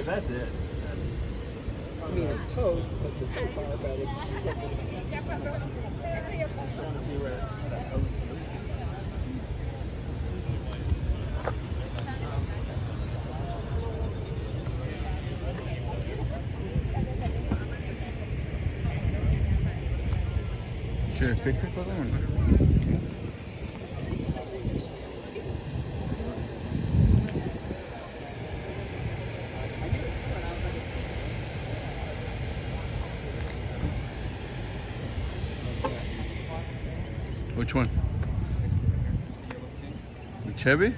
type. That's it. That's. I mean, it's towed. It's a tow car, but it's different. I want to see where that hose is. Should I fix it for them or not? Which one? The Chevy?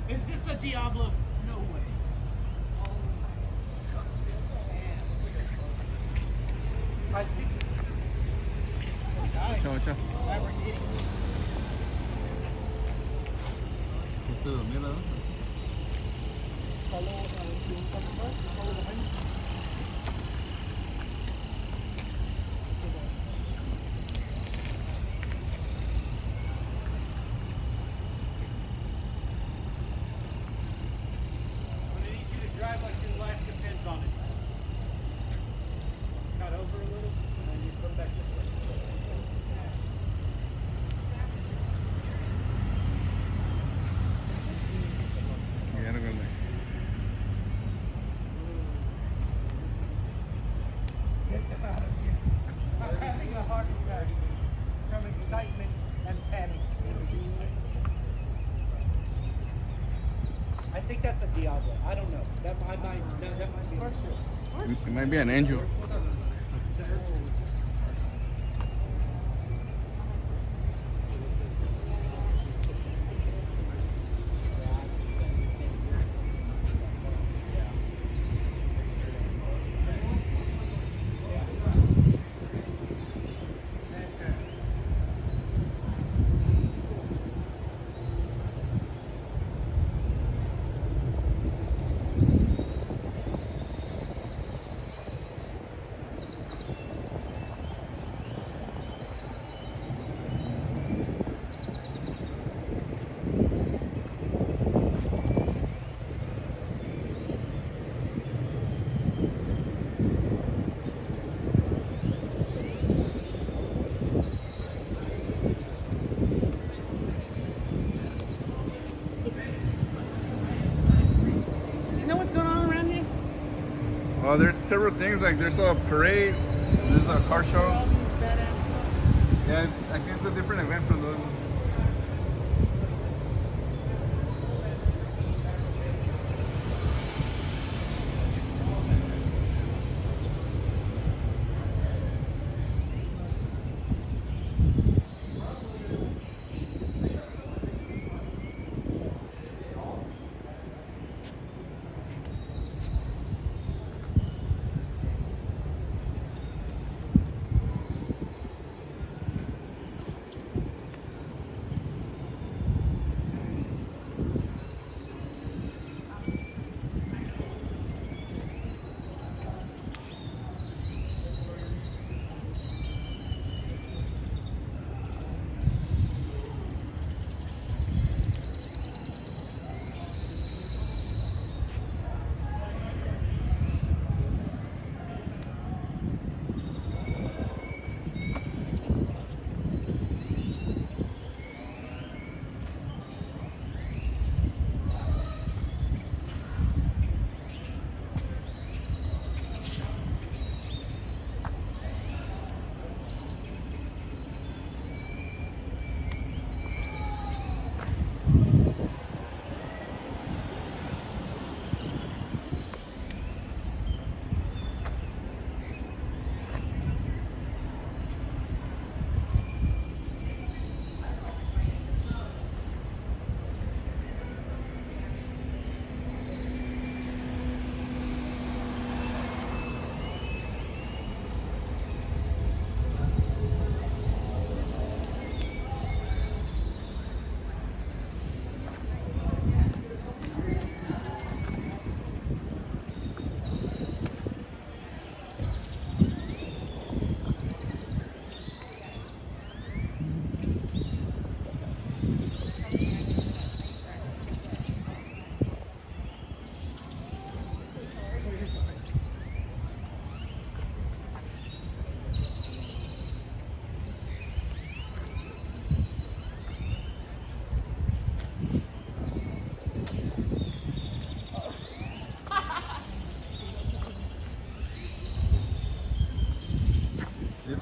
Is this the Diablo? No way. Chao, chao. Este dormir, ¿no? Drive like your life depends on it. Cut over a little, and then you come back this way. Ya no con I'm having a heart attack from excitement and panic. I think that's a Diablo. I don't know. That might be. It might be an angel. Well, there's several things, like there's a parade, there's a car show. Yeah, I think it's a different event from those.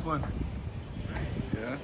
fun. Yeah.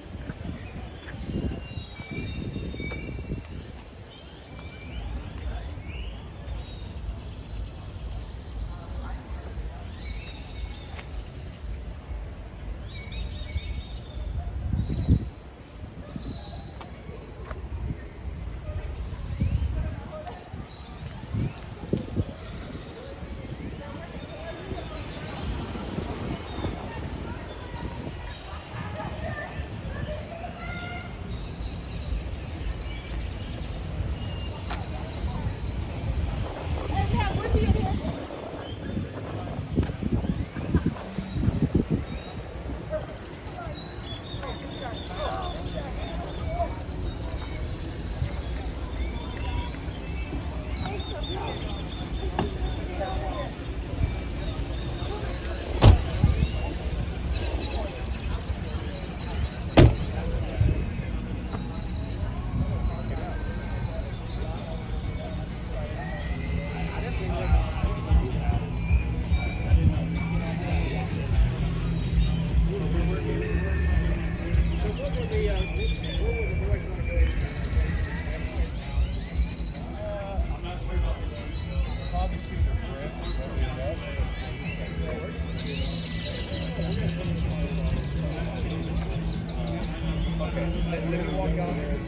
Okay, let me walk down there.